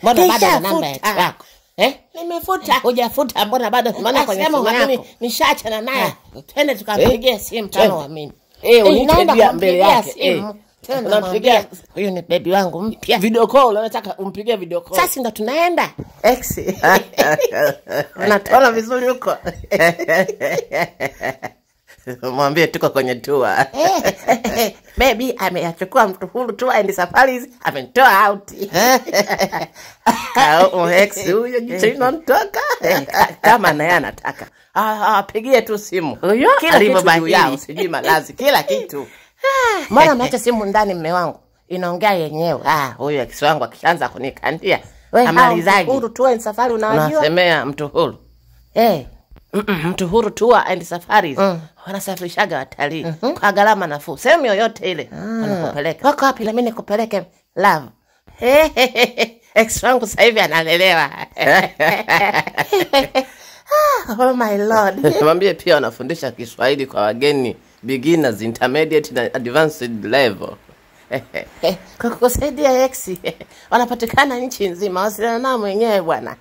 Mbona bado na namba yako? Nimefuta. Hujafuta mbona bado? Maana kwenye simu mimi nishaachana naye. Twende tukampigie simu tano waamini. Unipigia mbele yake. Unampigia huyu ni baby wangu mpya. Video call, unataka umpigie video call. Sasa ndo tunaenda. X. Unatoa vizuri huko. Mwambie tuko kwenye tour. Baby ameyachukua Mtu Huru Tour and Safaris, amenitoa out. X huyo jicho mtoka. Kama naye anataka. Pigie tu simu. Kila kitu yao, sijui malazi, kila kitu. Mbona mnaacha simu ndani mume wangu? Inaongea yenyewe. Huyo ex wangu akishaanza kunikandia. Amalizaji. Mtu Huru Tour and Safari unajua? Unasemea Mtu Huru. Mtu Huru Tour and Safaris wanasafirishaga watalii kwa gharama nafuu. Sehemu yoyote ile wanakupeleka. Wako wapi na mimi nikupeleke love? Ex wangu sasa hivi analelewa. Oh my lord. Mwambie pia wanafundisha Kiswahili kwa wageni, beginners, intermediate na advanced level. Kwa kusaidia ex wanapatikana nchi nzima. Wasiliana nao mwenyewe bwana.